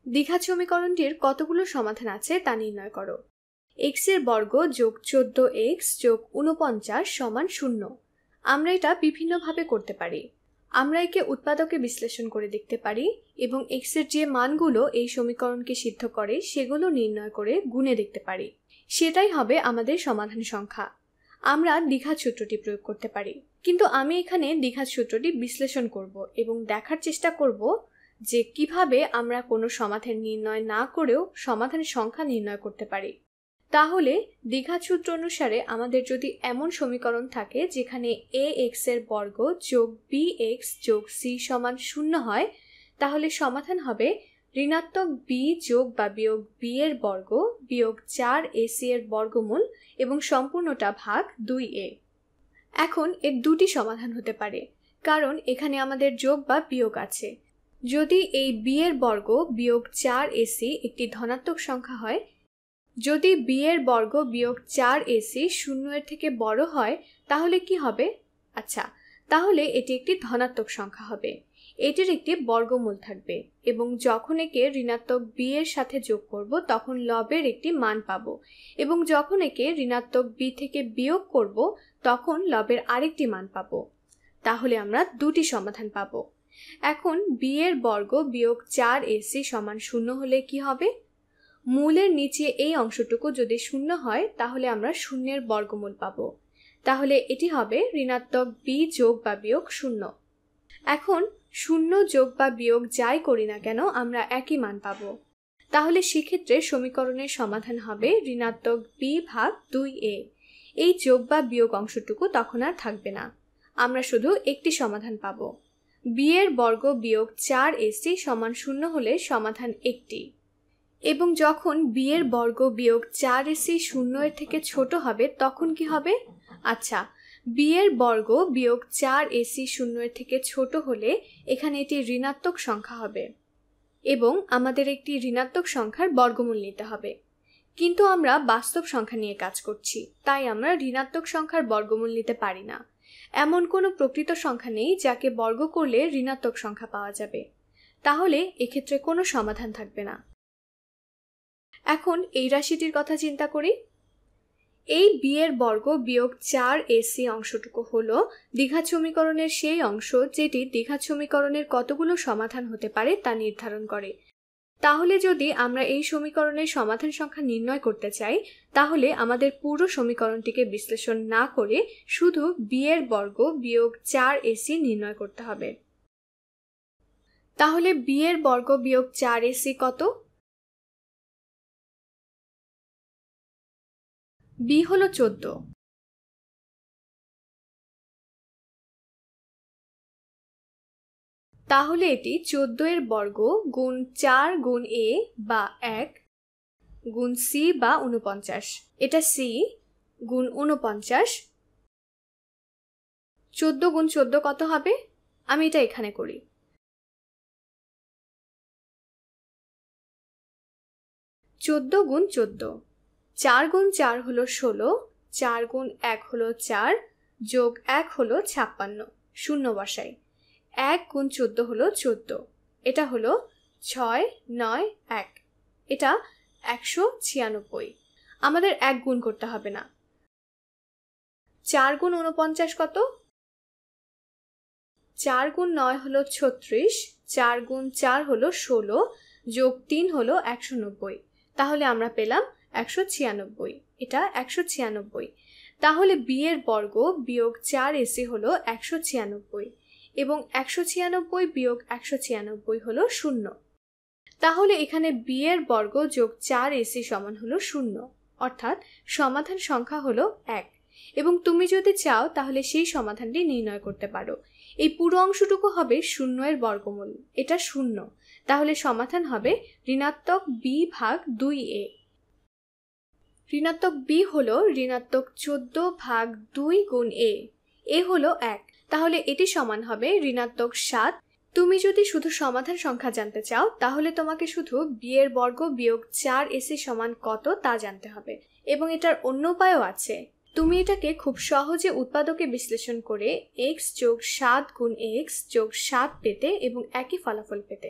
দ্বিঘাত সমীকরণটির কতগুলো সমাধান আছে তা নির্ণয় করো। x এর বর্গ যোগ 14x যোগ 49 সমান 0। আমরা এটা বিভিন্নভাবে করতে পারি। আমরা একে উৎপাদকে বিশ্লেষণ করে দেখতে পারি এবং x এর যে মানগুলো এই সমীকরণকে সিদ্ধ করে সেগুলো নির্ণয় করে গুণে দেখতে পারি। সেটাই হবে আমাদের সমাধান সংখ্যা। আমরা দ্বিঘাত সূত্রটি প্রয়োগ করতে পারি, কিন্তু আমি এখানে দ্বিঘাত সূত্রটি বিশ্লেষণ করব এবং দেখার চেষ্টা করব যে কিভাবে আমরা কোনো সমাধান নির্ণয় না করেও সমাধানের সংখ্যা নির্ণয় করতে পারি। তাহলে দ্বিঘাত সূত্র অনুসারে আমাদের যদি এমন সমীকরণ থাকে যেখানে ax এর বর্গ যোগ bx যোগ c সমান 0 হয়, তাহলে সমাধান হবে ঋণাত্মক b যোগ বা বিয়োগ b এর বর্গ বিয়োগ 4ac এর বর্গমূল এবং সম্পূর্ণটা ভাগ 2a। এখন এর দুটি সমাধান হতে পারে, কারণ এখানে আমাদের যোগ বা বিয়োগ আছে। যদি এই b এর বর্গ বিয়োগ 4ac একটি ধনাত্মক সংখ্যা হয়, যদি b এর বর্গ বিয়োগ 4ac 0 এর থেকে বড় হয়, তাহলে কি হবে? আচ্ছা, তাহলে এটি একটি ধনাত্মক সংখ্যা হবে। এটির একটি বর্গমূল থাকবে এবং যখন একে ঋণাত্মক b এর সাথে যোগ করব তখন লবের একটি মান পাবো, এবং যখন একে ঋণাত্মক b থেকে বিয়োগ করব তখন লবের আরেকটি মান পাবো। তাহলে আমরা দুটি সমাধান পাবো। এখন b এর বর্গ বিয়োগ 4ac সমান 0 হলে কি হবে? মূলের নিচে এই অংশটুকু যদি 0 হয় তাহলে আমরা শূন্যের বর্গমূল পাবো। তাহলে এটি হবে ঋণাত্মক b যোগ বা বিয়োগ 0। এখন 0 যোগ বা বিয়োগ যাই করি না কেন আমরা একই মান পাবো। তাহলে সেক্ষেত্রে সমীকরণের সমাধান হবে ঋণাত্মক b ভাগ 2a। এই যোগ বা বিয়োগ অংশটুকু তখন আর থাকবে না, আমরা শুধু একটি সমাধান পাবো। b এর বর্গ বিয়োগ 4ac সমান 0 হলে সমাধান একটি, এবং যখন b এর বর্গ বিয়োগ 4ac 0 এর থেকে ছোট হবে তখন কি হবে? আচ্ছা, b এর বর্গ বিয়োগ 4ac 0 এর থেকে ছোট হলে এখানে এটি ঋণাত্মক সংখ্যা হবে এবং আমাদের একটি ঋণাত্মক সংখ্যার বর্গমূল নিতে হবে। কিন্তু আমরা বাস্তব সংখ্যা নিয়ে কাজ করছি, তাই আমরা ঋণাত্মক সংখ্যার বর্গমূল নিতে পারি না। এমন কোনো প্রকৃত সংখ্যা নেই যাকে বর্গ করলে ঋণাত্মক সংখ্যা পাওয়া যাবে। তাহলে এক্ষেত্রে কোনো সমাধান থাকবে না। এখন এই রাশিটির কথা চিন্তা করি। এই b এর বর্গ বিয়োগ 4ac অংশটুকু হলো দ্বিঘাত সমীকরণের সেই অংশ যেটি দ্বিঘাত সমীকরণের কতগুলো সমাধান হতে পারে তা নির্ধারণ করে। তাহলে যদি আমরা এই সমীকরণের সমাধান সংখ্যা নির্ণয় করতে চাই, তাহলে আমাদের পুরো সমীকরণটিকে বিশ্লেষণ না করে শুধু b এর বর্গ বিয়োগ 4ac নির্ণয় করতে হবে। তাহলে b এর বর্গ বিয়োগ 4ac কত? b হলো 14। তাহলে এটি 14 এর বর্গ গুণ 4 গুণ a বা 1 গুণ c বা 49। এটা c গুণ 49। 14 গুণ 14 কত হবে? আমি এটা এখানে করি। 14 গুণ 14, 4 গুণ 4 হলো 16, 4 গুণ 1 হলো 4, যোগ 1 হলো 56, শূন্য বসাই। 1 গুণ 14 হলো 14, এটা হলো 6, 9, 1, এটা 196। আমাদের 1 গুণ করতে হবে না। 4 গুণ 49 কত? 4 গুণ 9 হলো 36, 4 গুণ 4 হলো 16, যোগ 3 হলো 190। তাহলে আমরা পেলাম 196, এটা 196। তাহলে b এর বর্গ বিয়োগ 4ac হলো 196 এবং 196 বিয়োগ 196 হলো 0। তাহলে এখানে b এর বর্গ যোগ 4ac সমান হলো 0, অর্থাৎ সমাধান সংখ্যা হলো 1। এবং তুমি যদি চাও তাহলে সেই সমাধানটি নির্ণয় করতে পারো। এই পুরো অংশটুকু হবে 0 এর বর্গমূল, এটা 0। তাহলে সমাধান হবে ঋণাত্মক b ভাগ 2a। ঋণাত্মক b হলো ঋণাত্মক 14 ভাগ 2 গুণ a হলো 1। তাহলে এটি সমান হবে ঋণাত্মক 7। তুমি যদি শুধু সমাধান সংখ্যা জানতে চাও তাহলে তোমাকে শুধু b এর বর্গ বিয়োগ 4ac সমান কত তা জানতে হবে, এবং এটার অন্য উপায়ও আছে। তুমি এটাকে খুব সহজে উৎপাদকে বিশ্লেষণ করে x যোগ 7 গুণ x যোগ 7 পেতে এবং একই ফলাফল পেতে।